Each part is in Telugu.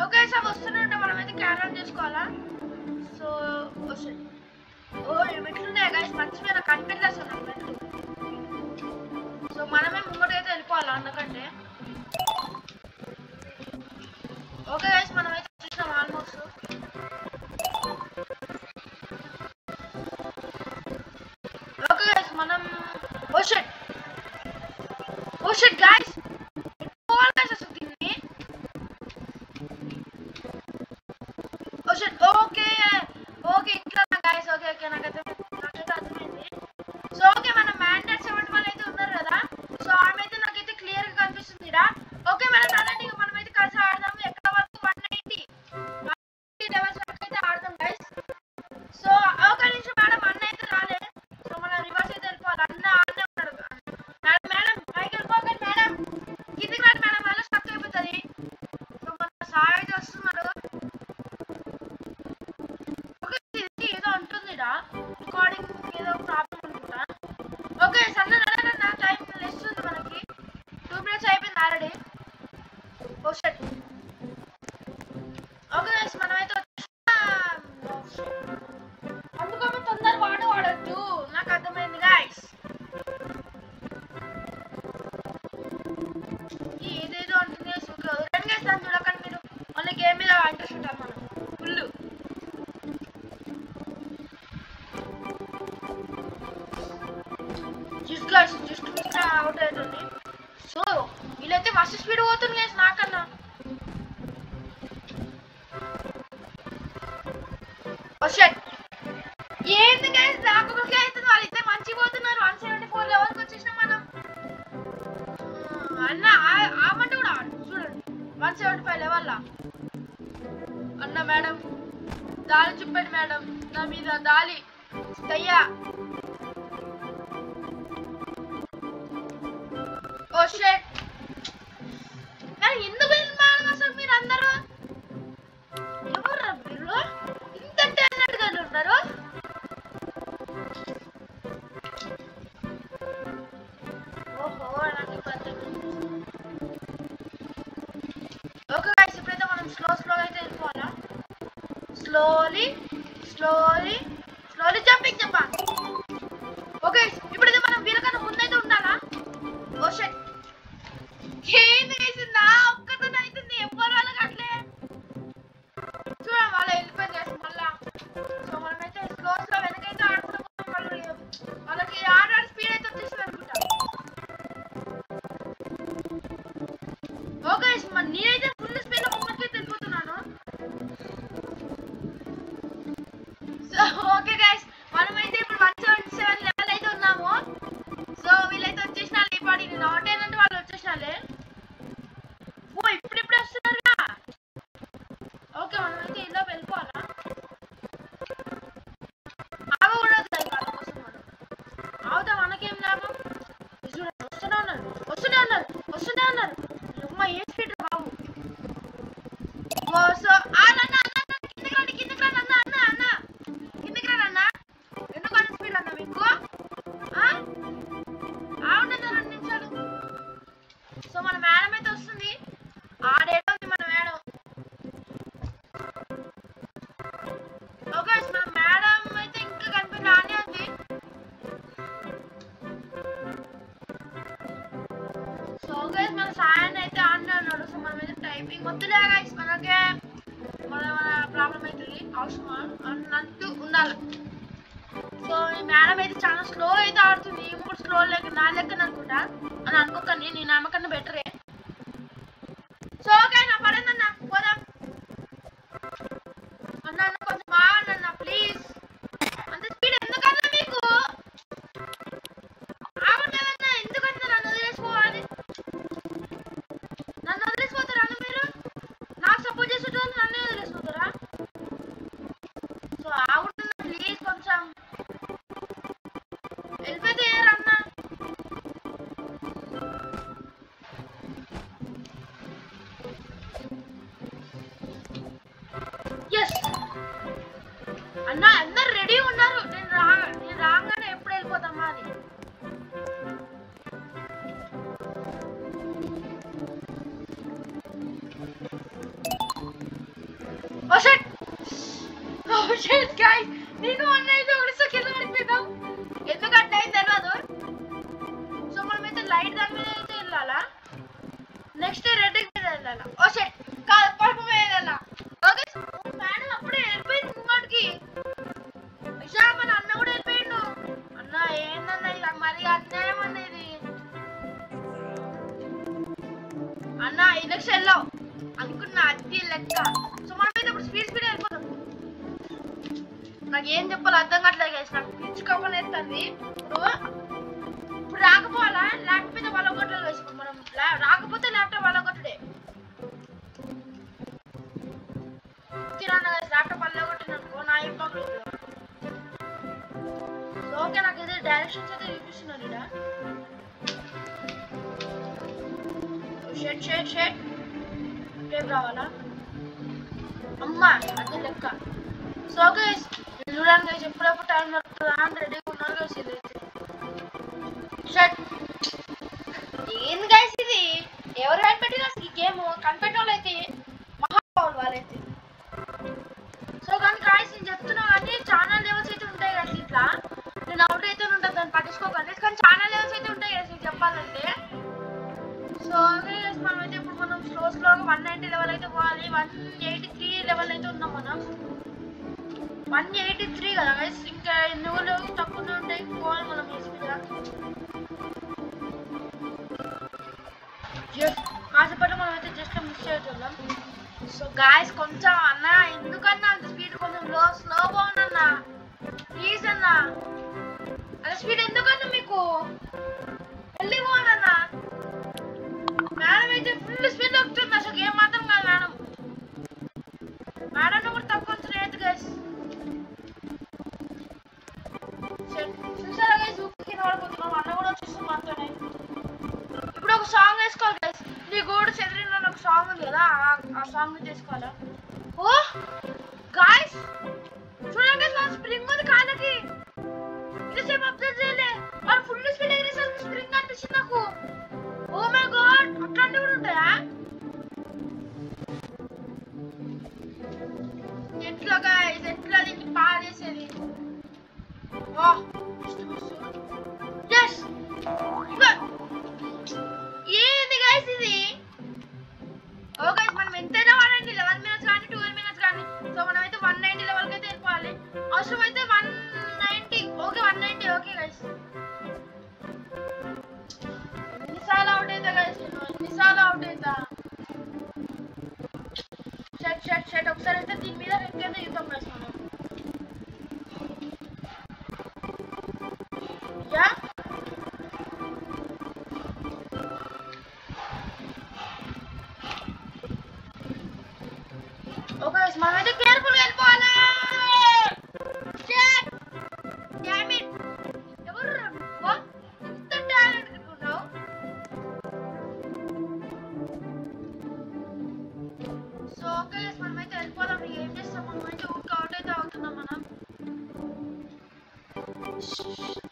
ఓకే సార్ వస్తుంటే మనమైతే క్యారల్ చేసుకోవాలా. సో మెట్లున్నాయి గైస్, మర్చిపోయినా కనిపెట్టలేదు సార్ నాకు మెట్లు. సో మనమే ముంగటైతే వెళ్ళిపోవాలా అందుకంటే. ఓకే గైస్ మనమైతే చూసినాం ఆల్మోస్ట్. ఓకే గైస్ మనం oh shit guys okay okay ఇట్లా గైస్. ఓకే ఓకే నాకైతే అర్థమైంది. సో ఓకే మన మ్యాండేట్ 7 వాళ్ళు అయితే ఉన్నారు కదా. సో ఆమె అయితే నాకైతే క్లియర్ గా కనిపిస్తుంది రా. ఓకే మేడం అలాంటి మనమైతే కలిసి ఆడదాం. ఎక్కడ వరకు 190 లెవెల్స్ వరకు అయితే ఆడదాం గైస్. సో ఒక నిమిషం మేడం అన్న అయితే రాలే. సో మనం రివర్స్ అయితే వెళ్ళిపోవాలి. అన్న అన్నే ఉన్నాడు మేడం. మేడం పైకి వెళ్ళిపోకండి మేడం, కిందికి రాదు మేడం, మళ్ళీ స్టక్ అయిపోతుంది. సో మన సాయి అయితే వస్తున్నాడు. ఏదో అంటుందిరా రికార్డింగ్ ఏదో ప్రాబ్లం అనుకుంటా. ఓకే సన్న నా టైం లెస్ ఉంది మనకి, 2 minutes అయిపోయింది ఆల్రెడీ. ఓ షట్. ఓకే గైస్ మనమైతే అందుకని తొందర వాడద్దు, నాకు అర్థమైంది గైస్. ఏదేదో అంటుంది రెండు గైస్ దాన్ని చూడకండి మీరు, మళ్ళీ గేమ్ మీద ఇంట్రెస్ట్ ఉంటాం మనం ఫుల్. జస్ట్ అవుట్ అవుతుంది. సో వీళ్ళైతే మస్తు స్పీడ్ పోతుంది గైస్ నాకన్నా. ఏంది గైస్ నాకు ఒకరికి అవుతుంది, వాళ్ళైతే మంచిగా పోతున్నారు. 174 లెవెల్కి వచ్చేసినాం మనం. అన్న ఆమంట కూడా చూడండి 175 లెవెల్లా. అన్న మేడం దాలి చూపండి మేడం, నా మీద దాలి దయ్యా. ఓ షట్ ఎందుకు మేడం అసలు మీరు అందరూ ఎవరు మీరు ఇంత టాలెంట్గా ఉన్నారు? ఓహో నాకు ఓకే గైస్ ఇప్పుడైతే మనం స్లోగా అయితే వెళ్ళిపోవాలా. స్లోలీ జంపింగ్ చెప్పాలి. ఓకే ఇప్పుడైతే మనం వీళ్ళకన్నా ముందైతే ఉండాలా. ఓ షట్ ఏంది గైస్ నా ఒక్కతో అవుతుంది, ఎవ్వరు వాళ్ళకి అట్లే చూడండి వాళ్ళు వెళ్ళిపోయింది గైస్ మళ్ళా. సో మనమైతే స్లో వెనకైతే ఆడుతున్నాం. వాళ్ళకి ఆడాడు స్పీడ్ అయితే వచ్చేసింది అనుకుంటా. ఓకే నేనైతే ఫుల్ స్పీడ్ లో ముందుకైతే వెళ్ళిపోతున్నాను. సో ఓకే గైస్ మనమైతే ఇప్పుడు 177 లెవెల్ అయితే ఉన్నాము. సో వీళ్ళైతే వచ్చేసినారు ఈ పాడి, నేను అవుట్ అయినంటే వాళ్ళు వచ్చేసినాలే. ఓ ఇప్పుడిప్పుడే వస్తున్నారుగా. ఓకే మనమైతే ఇలా వెళ్ళిపోవాలా. ఆగకూడదు వాళ్ళ కోసం మనం ఆగుతా, మనకేం లాభం. వస్తూనే ఉన్నారు అమ్మ ఏ స్పీడ్ బాబు. సో కిందకి రా అన్న కిందకి రా అన్న. ఎందుకు అంత స్పీడ్ అన్న మీకు? ఆవుండదు 2 నిమిషాలు. సో మన మేడం అయితే వస్తుంది, ఆడేటో ఉంది మన మేడం. ఓకే మన మేడం అయితే ఇంకా కనిపించి ఆనే ఉంది. సో గైస్ మన సాయాన్ని అయితే ఆన్నే ఉన్నాడు. సో మనం అయితే టైపింగ్ వద్దులే గైస్, మనకే మన ప్రాబ్లం అవుతుంది. అవసరమా అన్నట్టు ఉండాలి. సో ఈ మేడం అయితే చాలా స్లో అయితే ఆడుతుంది. ఇప్పుడు స్లో లెక్క నా లెక్కన అనుకుంటా అని అనుకోకండి, నేను నమ్మకన్నా బెటరే. సో ఓకే నా పడిందన్న పోదాం. అన్న కొంచెం బాగా ప్లీజ్. అంత స్పీడ్ ఎందుకన్నా మీకు? ఆగట్లేదన్నా ఎందుకన్నా నన్ను వదిలేసిపోవాలి. నన్ను వదిలేసిపోతారా అన్న మీరు? నాకు సపోర్ట్ చేసేటోళ్ళు నన్నే వదిలేసిపోతారా? సో ఆగుతున్నా ప్లీజ్, కొంచెం వెళ్ళిపోతే అన్న. షిట్ గైస్ నేను అన్నైతే ఒకసారి కింద పడిపోయాం ఎందుకు అట్లా అయింది తెలియదు సో మనమైతే లైట్ దాని మీద అయితే వెళ్ళాలా నెక్స్ట్ రెడ్ మీద వెళ్ళాలా ఓ షిట్ కాదు పడుపు మీద వెళ్ళాలా ఓకే మేడం అప్పుడే వెళ్ళిపోయింది ముంగడికి ఇషా మన అన్న కూడా వెళ్ళిపోయిండు అన్న ఏందన్న ఇలా మరి అన్యాయం అనేది అన్న ఎలక్షన్ లో అనుకున్న అతి లెక్క సో మనమైతే ఇప్పుడు స్పీడ్ వెళ్ళిపోతాం నాకు ఏం చెప్పాలో అర్థం కావట్లేదు గైస్ నాకు పిచ్చుకోమని ఎత్తుంది ఇప్పుడు రాకపోవాలా ల్యాప్టాప్ మీద వాళ్ళ కొట్టలేదు గైస్ ఇప్పుడు మనం రాకపోతే ల్యాప్టాప్ వాళ్ళ కొట్టడే తిరాన గైస్ ల్యాప్టాప్ వాళ్ళ కొట్టిన అనుకో నా ఇంపాక్ట్ సో ఓకే నాకు ఇది డైరెక్షన్స్ అయితే చూపిస్తున్నారు ఇక్కడ షెట్ రేపు రావాలా అమ్మా అదే లెక్క సో గైస్ చూడండి గైస్ ఎప్పుడప్పుడు టైం దొరుకుతుందా అని రెడీగా ఉన్నారు గైస్ ఇదైతే షట్ ఏంది గైస్ ఇది ఎవరు కనిపెట్టిన ఈ గేమ్ కనిపెట్టిన వాళ్ళు అయితే మహాబావులు వాళ్ళైతే సో కానీ గైస్ నేను చెప్తున్నా కానీ ఛానల్ లెవెల్స్ అయితే ఉంటాయి గైస్ ఇట్లా నేను అవుట్ అయితే ఉంటుంది దాన్ని పట్టించుకోకండి కానీ ఛానల్ లెవెల్స్ అయితే ఉంటాయి గైస్ మీకు చెప్పాలంటే సో గైస్ మనమైతే ఇప్పుడు మనం స్లోగా 190 లెవెల్ అయితే పోవాలి 183 లెవెల్ అయితే ఉన్నాం మనం 183 కదా గైస్ ఇంకా ఎన్ని తక్కువ ఉంటాయి పోవాలి మనం స్పీడ్గా కాసేపట్లో మనం అయితే జస్ట్ మిస్ చేద్దాం సో గాయస్ కొంచెం అన్న ఎందుకన్నా అంత స్పీడ్ కొంచెం స్లో పోనన్నా ప్లీజ్ అన్న అంత స్పీడ్ ఎందుకన్నా మీకు వెళ్ళి పోనన్నా మేడం అయితే ఫుల్ స్పీడ్ వస్తుంది అసలు ఏం మాత్రం కాదు మేడం కూడా తక్కువ లేదు గైస్ చూసారా గైస్ ఊపికి పడిపోతున్నాం అన్న కూడా వచ్చేస్తుంది మాత్రమే ఇప్పుడు ఒక సాంగ్ వేసుకోవాలి గైస్ నీ గోడు చెదిరిన ఒక సాంగ్ ఉంది కదా ఆ సాంగ్ చేసుకోవాలా ఓ గైస్ చూడండి గైస్ మన స్ప్రింగ్ ఉంది కాళ్ళకి ఇంతసేపు అబ్జర్వ్ చేయలే వాళ్ళు ఫుల్ స్పీడ్ ఎగిరేసారు స్ప్రింగ్ అనిపించింది నాకు ఓ మై గాడ్ అట్లాంటివి కూడా ఉంటాయా ఎట్లా గైస్ ఎట్లా దీనికి పారేసేది ఓ yes ఏంది గైస్ ఇది ఓ గైస్ మనం ఎంతైనా వాడండి 11 మినిట్స్ కానీ 12 మినిట్స్ కానీ సో మనమైతే 190 లెవెల్కి అయితే వెళ్ళిపోవాలి అవసరమైతే 190 ఓకే 190 ఓకే గైస్ ఎన్నిసార్లు అవుట్ అవుతా గైస్ ఎన్నిసార్లు అవుట్ అవుతా షట్ ఒకసారి అయితే దీని మీద ఎక్కైతే యుద్ధం గైస్ మనం యా ఓకే గైస్ మనమైతే కేర్ఫుల్ గా వెళ్ళిపోవాలి షట్ డామ్ ఇట్ ఎవరు ఇంత టాలెంట్ ఉన్నావు సో ఓకే గైస్ మనమైతే వెళ్ళిపోదాం ఏం చేస్తాం మనమైతే ఊరికి అవుట్ అయితే అవుతున్నాం మనం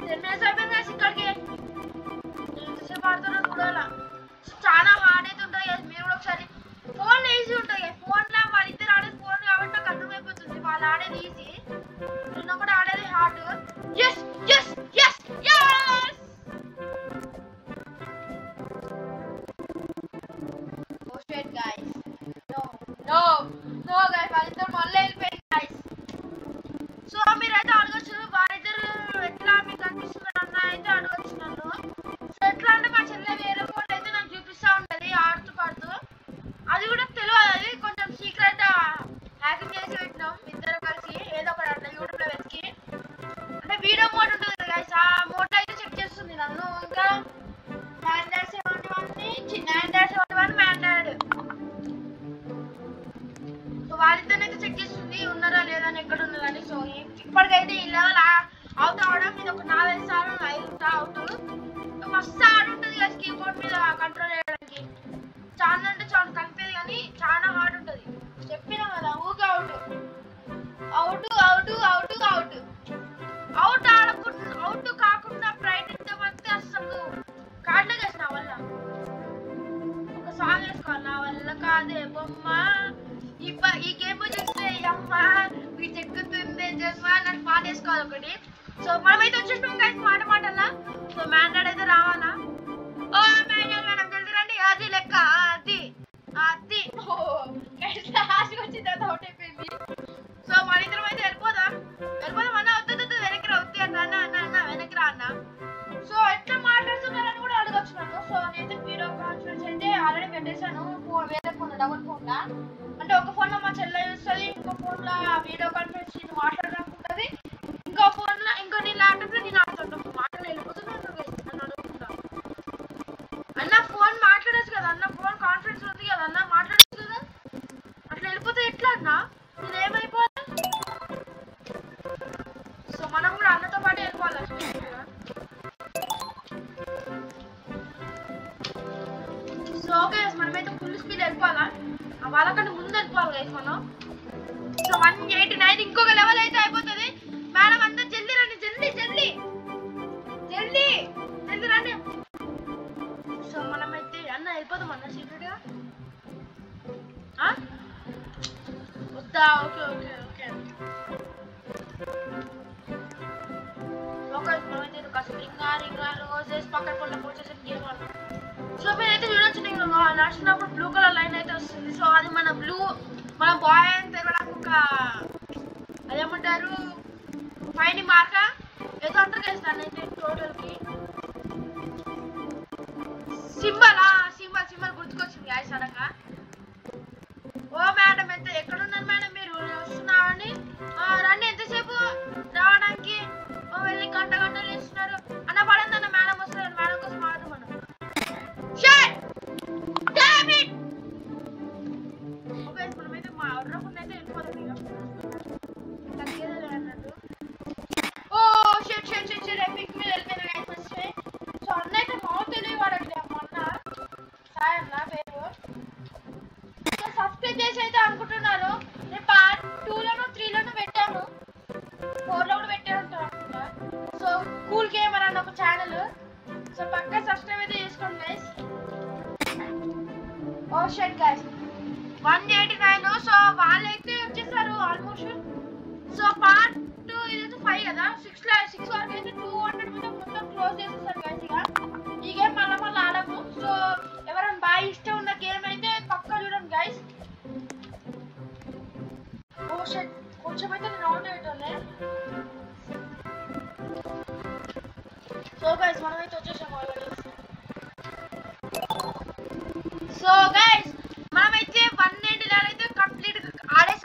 10 minutes అయిపోయింది గైస్ ఇక్కడికి ఎంతసేపు ఆడుతున్నా చూడాలా చాలా హార్డ్ అయితే ఉంటుంది గైస్ మీరు కూడా ఒకసారి ఫోన్ ఈజీ ఉంటుంది ఫోన్లో వాళ్ళిద్దరు ఆడేది ఫోన్ కాబట్టి నాకు అర్థమైపోతుంది వాళ్ళు ఆడేది ఈజీ నేను కూడా ఆడేది hard yes yes yes yes oh shit guys no guys వాళ్ళిద్దరు మళ్ళీ వెళ్ళిపోయింది గైస్ సో మీరైతే అడగచ్చు వాళ్ళిద్దరు ఎట్లా మీకు అనిపిస్తుంది అన్న అయితే అడగచ్చు నన్ను సో ఎట్లా అంటే మా చెల్లె వేరే ఫోన్ అయితే నాకు చూపిస్తూ ఉంటుంది ఆడుతూ పాడుతూ అది కూడా తెలియదు అది కొంచెం సీక్రెట్ హ్యాకింగ్ చేసి పెట్టినాం ఇద్దరు కలిసి ఏదో ఒకటి అట్లా యూట్యూబ్లో వెతికి అంటే వీడియో మోడ్ ఉంటుంది కదా గైస్ ఆ మోడ్ అయితే చెక్ చేస్తుంది నన్ను ఇంకా -71 మ్యాండాడ్ సో వాళ్ళిద్దరినైతే చెక్ చేస్తుంది ఉన్నారా లేదా అని ఎక్కడ ఉన్నదని సో ఇప్పటికైతే ఈ లెవెల్ అవుట్ అవడం ఇది ఒక 4-5 సార్లు అవుట్ మస్తు హార్డ్ ఉంటుంది కదా కీబోర్డ్ మీద కంట్రోల్ చేయడానికి చాలా అంటే చాలా కనిపేది కానీ చాలా హార్డ్ ఉంటుంది చెప్పినా కదా ఊగా అవుట్ ఆడకుండా అవుట్ కాకుండా ప్రయత్నిద్దామంటే అసలు కాట్లే చేసి నా వల్ల ఒక సాంగ్ వేసుకోవాలి నా వల్ల కాదే బొమ్మ ఈ గేమ్ చూస్తే అమ్మ వీటి ఎక్కుతుంది చేస్తున్నా నాకు పాట వేసుకోవాలి ఒకటి. సో మనమైతే వచ్చేసినాం గైస్ మాట మాటన్నా. సో మ్యాండేట్ అయితే రావాలా? ఓ మ్యాండేట్ మేడం జల్దీ రండి. అది లెక్క అది అది ఓ గైస్ లాస్ట్కి వచ్చిన తర్వాత అవుట్ అయిపోయింది. సో మన ఇద్దరం అయితే వెళ్ళిపోదాం అన్న. వద్దు వెనక్కి రా వద్దు అన్న అన్న వెనక్కి రా అన్న. సో ఎట్లా మాట్లాడుతున్నారని కూడా అడగచ్చు నన్ను. సో నేనైతే వీడియో కాన్ఫరెన్స్ అయితే ఆల్రెడీ పెట్టేశాను వేరే ఫోన్ డబుల్ ఫోన్లో. అంటే ఒక ఫోన్లో మా చెల్లె చూస్తుంది, ఇంకో ఫోన్లో వీడియో కాన్ఫరెన్స్ నేను మాట్లాడాలనుకుంటుంది, ఇంకో ఫోన్లో ఇంకో నీ ల్యాప్టాప్లో నేను ఆడుతుంటాను. మాటలు వెళ్ళిపోతున్నాను అని అడుగుతున్నా. అన్న ఫోన్ మాట్లాడచ్చు కదా అన్న, ఫోన్ కాన్ఫరెన్స్ ఉంది కదా అన్న, మాట్లాడచ్చు కదా. అట్లా వెళ్ళిపోతే ఎట్లా అన్న? నేనేమైపోవాలి? సో మనం కూడా అన్నతో పాటు వెళ్ళిపోవాలి. సో ఓకే మనమైతే ఫుల్ స్పీడ్ వెళ్ళిపోవాలా, వాళ్ళకంటే ముందు వెళ్ళిపోవాలి గైస్ మనం. సో 189 ఇంకొక లెవెల్ అయితే అయిపోతుంది. మేడం అంతా జల్దీ రండి, జల్దీ రండి. సో మనమైతే అన్న వెళ్ళిపోతాం అన్న సీక్రెట్గా వద్దా? ఓకే మనమైతే ఒక స్ప్రింగ్ రోజెస్ పక్కన పళ్ళ వచ్చేసి గేమ్ ఆడతాం. సో మీరైతే చూడొచ్చు, నేను నడిచినప్పుడు బ్లూ కలర్ లైన్ అయితే వస్తుంది. సో అది మన బాయ్ అని తెరవడానికి ఒక అదేమంటారు పైన మార్క ఏదో అంటారు చేస్తాను అయితే టోటల్కి సింబల్ గుర్తుకొచ్చింది గాయ సడన్గా. ఓ మేడం అయితే ఎక్కడున్నారు మేడం, మీరు వస్తున్నారని రండి. ఎంతసేపు రావడానికి? వెళ్ళి గంటలు వేస్తున్నారు అన్న. పడండి అన్న, మేడం వస్తారు, మేడం కోసం ఆడదాం మనం. మనమైతే మా ఆర్డర్ అయితే వెళ్ళిపోతాం ఇక తగ్గేదే అన్నట్టు. ఓ షెట్ ఎపిక్ మీద వెళ్ళిపోయినా గైస్ ఫస్ట్. సో అన్న అయితే మౌత్ తెలియవాడట్లే మొన్న సాయి అన్న పేరు. సో సబ్స్క్రైబ్ చేసి అయితే అనుకుంటున్నారు. నేను పార్ట్ 2లోనో 3లోనో పెట్టాను, 4లో కూడా పెట్టాను అనుకుంటా. సో కూల్ గేమర్ అన్న ఒక ఛానల్. సో పక్కా సబ్స్క్రైబ్ అయితే చేసుకోండి గైస్. ఓ షెట్ గైస్ 189. సో వాళ్ళైతే వచ్చేసారు ఆల్మోస్ట్. సో పార్ట్ 2 ఇదైతే 5 కదా, 6 వరకు అయితే 200 మీద మొత్తం క్లోజ్ చేసేసారు గైస్. ఇక ఈ గేమ్ మళ్ళీ ఆడము. సో ఎవరైనా బాగా ఇష్టం ఉన్న గేమ్ అయితే పక్కా చూడండి గైస్. ఓ షెట్ కొంచెం అయితే నేను అవుట్ అయ్యేటోనే. సో గైస్ మనమైతే వచ్చేసాము ఆల్రెడీ. సో గైస్ మనమైతే 180 అయితే కంప్లీట్ ఆడేసాం.